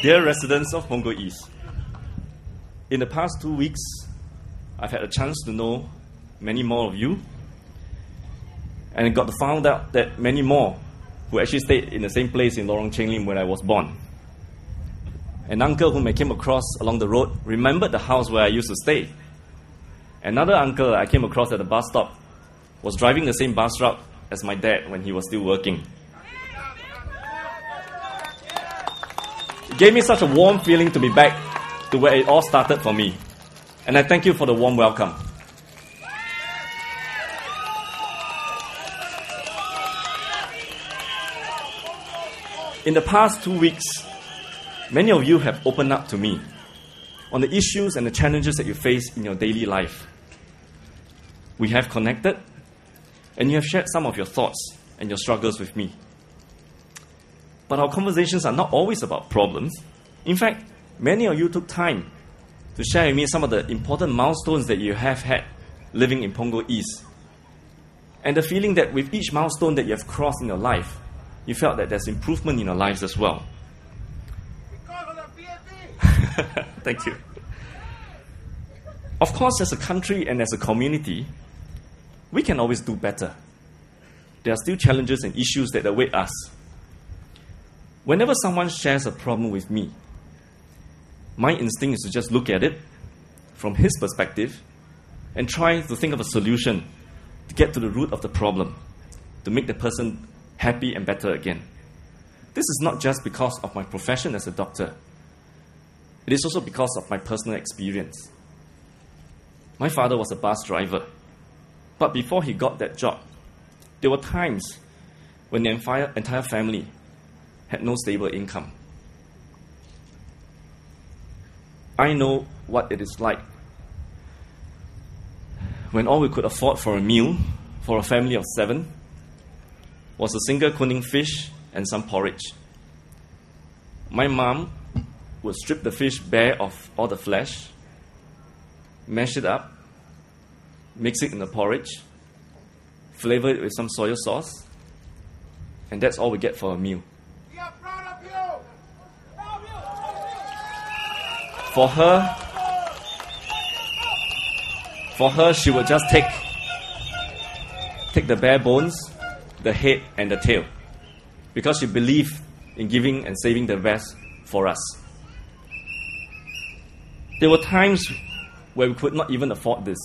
Dear residents of Punggol East, in the past 2 weeks, I've had a chance to know many more of you, and I got to find out that many more who actually stayed in the same place in Lorong Cheng Lim when I was born. An uncle whom I came across along the road remembered the house where I used to stay. Another uncle I came across at the bus stop was driving the same bus route as my dad when he was still working. It gave me such a warm feeling to be back to where it all started for me. And I thank you for the warm welcome. In the past 2 weeks, many of you have opened up to me on the issues and the challenges that you face in your daily life. We have connected, and you have shared some of your thoughts and your struggles with me. But our conversations are not always about problems. In fact, many of you took time to share with me some of the important milestones that you have had living in Punggol East. And the feeling that with each milestone that you have crossed in your life, you felt that there's improvement in your lives as well. Thank you. Of course, as a country and as a community, we can always do better. There are still challenges and issues that await us. Whenever someone shares a problem with me, my instinct is to just look at it from his perspective and try to think of a solution to get to the root of the problem, to make the person happy and better again. This is not just because of my profession as a doctor. It is also because of my personal experience. My father was a bus driver, but before he got that job, there were times when the entire family had no stable income. I know what it is like when all we could afford for a meal for a family of 7 was a single kuning fish and some porridge. My mom would strip the fish bare of all the flesh, mash it up, mix it in the porridge, flavor it with some soy sauce, and that's all we get for a meal. We are proud of you! For her, she would just take the bare bones, the head and the tail, because she believed in giving and saving the best for us. There were times where we could not even afford this.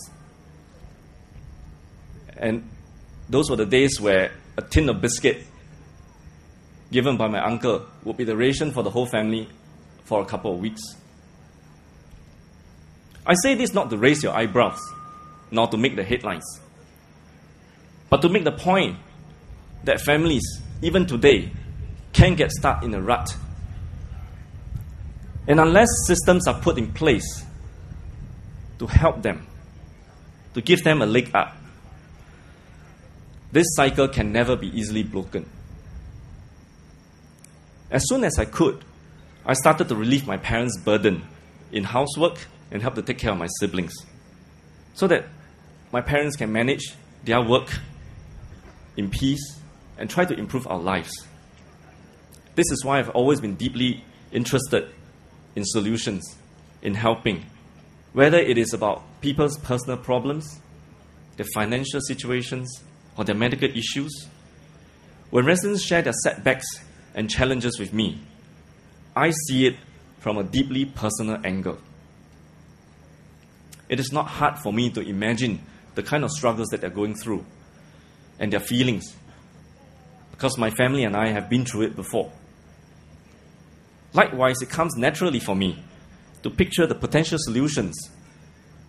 And those were the days where a tin of biscuit given by my uncle would be the ration for the whole family for a couple of weeks. I say this not to raise your eyebrows, nor to make the headlines, but to make the point that families, even today, can get stuck in a rut. And unless systems are put in place to help them, to give them a leg up, this cycle can never be easily broken. As soon as I could, I started to relieve my parents' burden in housework and help to take care of my siblings, so that my parents can manage their work in peace and try to improve our lives. This is why I've always been deeply interested in solutions, in helping, whether it is about people's personal problems, their financial situations, or their medical issues. When residents share their setbacks and challenges with me, I see it from a deeply personal angle. It is not hard for me to imagine the kind of struggles that they're going through and their feelings, because my family and I have been through it before. Likewise, it comes naturally for me to picture the potential solutions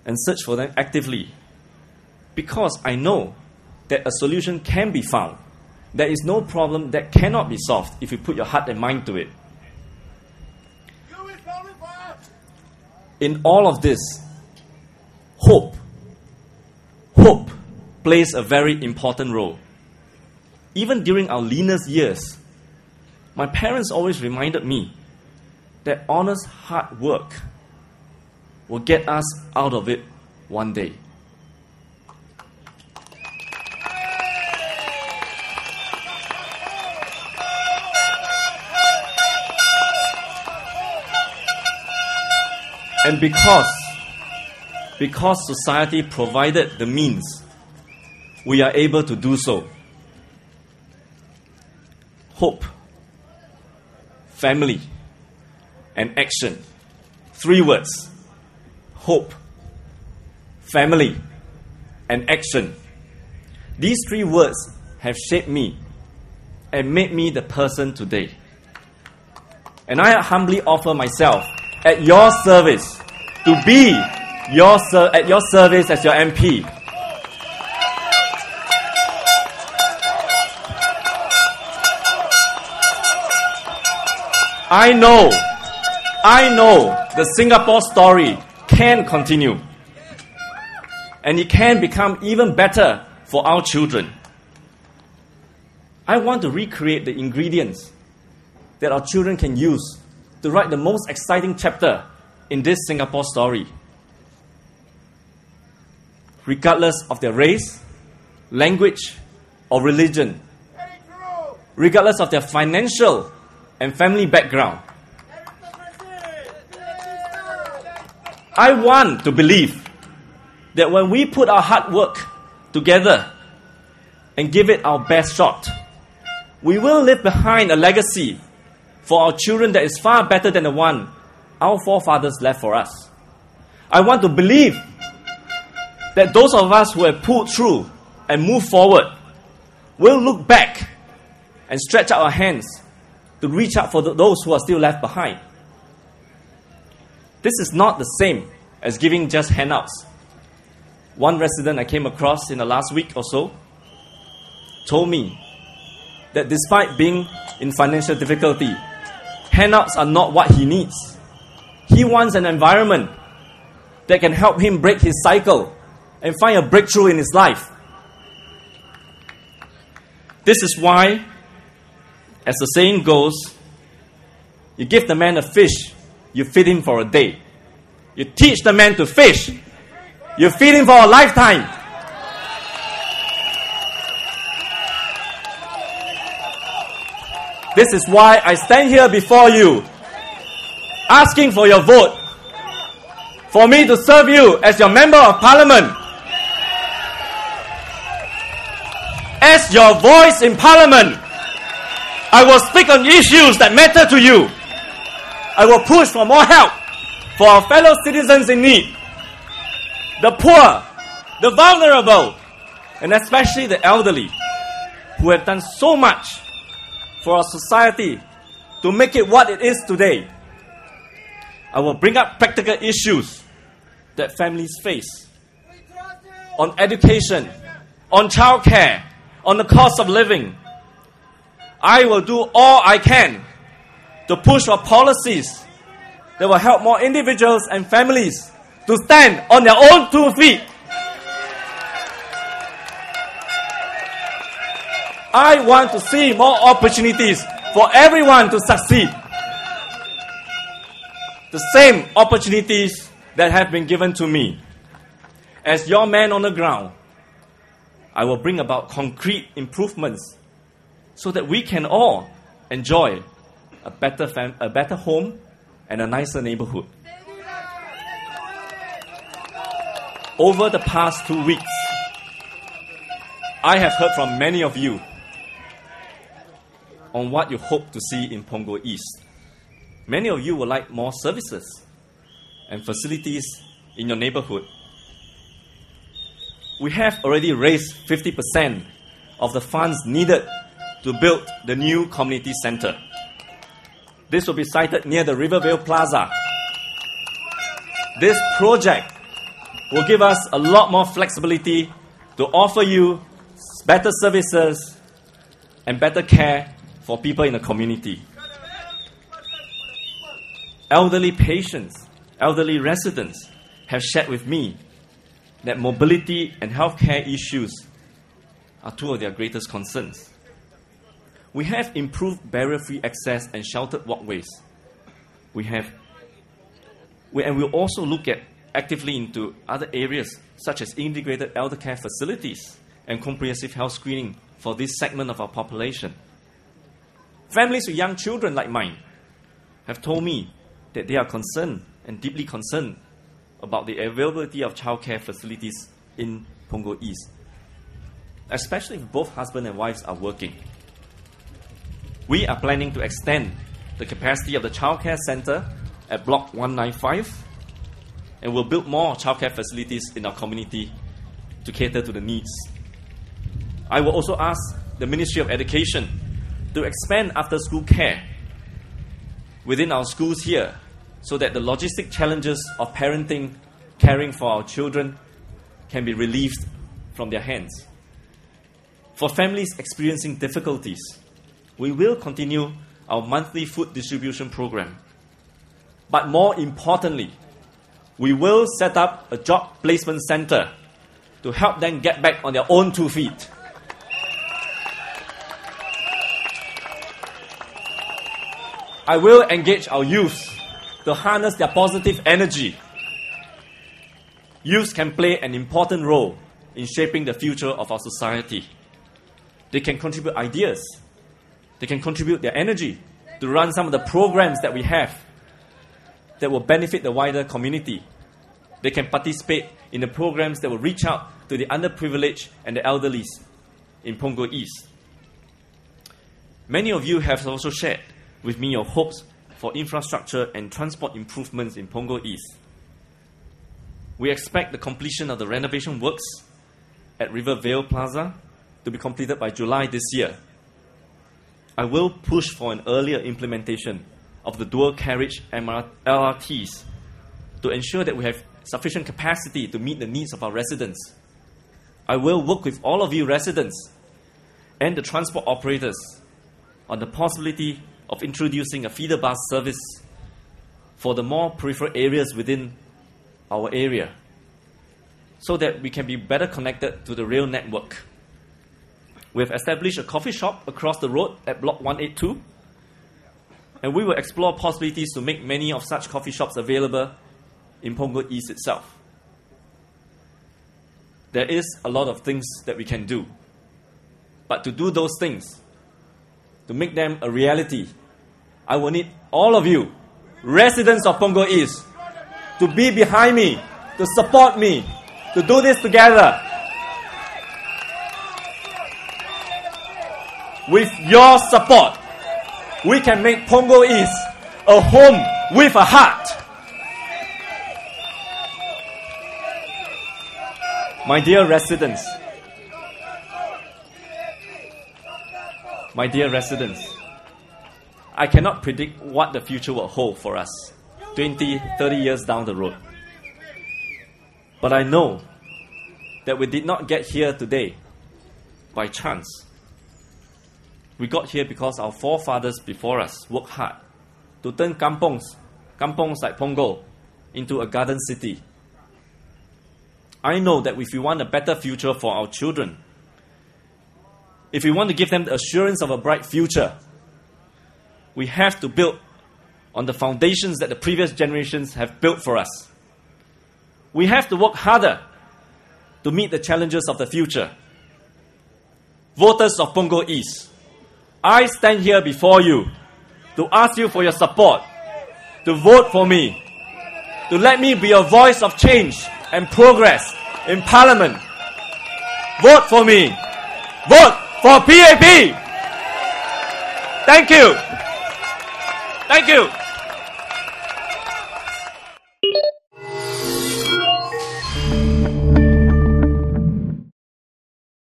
and search for them actively, because I know that a solution can be found. There is no problem that cannot be solved if you put your heart and mind to it. In all of this, hope plays a very important role. Even during our leanest years, my parents always reminded me that honest hard work will get us out of it one day. And because society provided the means, we are able to do so. Hope, family, and action. 3 words. Hope, family, and action. These 3 words have shaped me and made me the person today. And I humbly offer myself at your service to be at your service as your MP. I know the Singapore story can continue. And it can become even better for our children. I want to recreate the ingredients that our children can use to write the most exciting chapter in this Singapore story. Regardless of their race, language, or religion. Regardless of their financial and family background. I want to believe that when we put our hard work together and give it our best shot, we will leave behind a legacy for our children that is far better than the one our forefathers left for us. I want to believe that those of us who have pulled through and moved forward will look back and stretch out our hands to reach out for those who are still left behind. This is not the same as giving just handouts. One resident I came across in the last week or so told me that despite being in financial difficulty, handouts are not what he needs. He wants an environment that can help him break his cycle and find a breakthrough in his life. This is why, as the saying goes, you give the man a fish, you feed him for a day. You teach the man to fish, you feed him for a lifetime. This is why I stand here before you, asking for your vote, for me to serve you as your Member of Parliament. As your voice in Parliament, I will speak on issues that matter to you. I will push for more help for our fellow citizens in need, the poor, the vulnerable, and especially the elderly, who have done so much for our society to make it what it is today. I will bring up practical issues that families face on education, on childcare, on the cost of living. I will do all I can to push for policies that will help more individuals and families to stand on their own 2 feet. I want to see more opportunities for everyone to succeed. The same opportunities that have been given to me. As your man on the ground, I will bring about concrete improvements so that we can all enjoy a better home and a nicer neighborhood. Over the past 2 weeks, I have heard from many of you on what you hope to see in Punggol East. Many of you would like more services and facilities in your neighborhood. We have already raised 50% of the funds needed to build the new community center. This will be sited near the Rivervale Plaza. This project will give us a lot more flexibility to offer you better services and better care for people in the community. Elderly patients, elderly residents have shared with me that mobility and healthcare issues are 2 of their greatest concerns. We have improved barrier-free access and sheltered walkways. And we'll also look actively into other areas such as integrated elder care facilities and comprehensive health screening for this segment of our population. Families with young children like mine have told me that they are concerned and deeply concerned about the availability of childcare facilities in Punggol East, especially if both husband and wives are working. We are planning to extend the capacity of the childcare center at Block 195, and will build more childcare facilities in our community to cater to the needs. I will also ask the Ministry of Education to expand after-school care within our schools here, so that the logistic challenges of parenting, caring for our children, can be relieved from their hands. For families experiencing difficulties, we will continue our monthly food distribution program. But more importantly, we will set up a job placement center to help them get back on their own 2 feet. I will engage our youth to harness their positive energy. Youth can play an important role in shaping the future of our society. They can contribute ideas. They can contribute their energy to run some of the programs that we have that will benefit the wider community. They can participate in the programs that will reach out to the underprivileged and the elderly in Punggol East. Many of you have also shared with me your hopes for infrastructure and transport improvements in Punggol East. We expect the completion of the renovation works at Rivervale Plaza to be completed by July this year. I will push for an earlier implementation of the dual carriage LRTs to ensure that we have sufficient capacity to meet the needs of our residents. I will work with all of you residents and the transport operators on the possibility of introducing a feeder bus service for the more peripheral areas within our area, so that we can be better connected to the rail network. We have established a coffee shop across the road at Block 182, and we will explore possibilities to make many of such coffee shops available in Punggol East itself. There is a lot of things that we can do, but to do those things, to make them a reality, I will need all of you, residents of Punggol East, to be behind me, to support me, to do this together. With your support, we can make Punggol East a home with a heart. My dear residents, I cannot predict what the future will hold for us 20, 30 years down the road. But I know that we did not get here today by chance. We got here because our forefathers before us worked hard to turn kampongs like Punggol, into a garden city. I know that if we want a better future for our children, if we want to give them the assurance of a bright future, we have to build on the foundations that the previous generations have built for us. We have to work harder to meet the challenges of the future. Voters of Punggol East, I stand here before you to ask you for your support, to vote for me, to let me be a voice of change and progress in Parliament. Vote for me. Vote for PAP. Thank you. Thank you.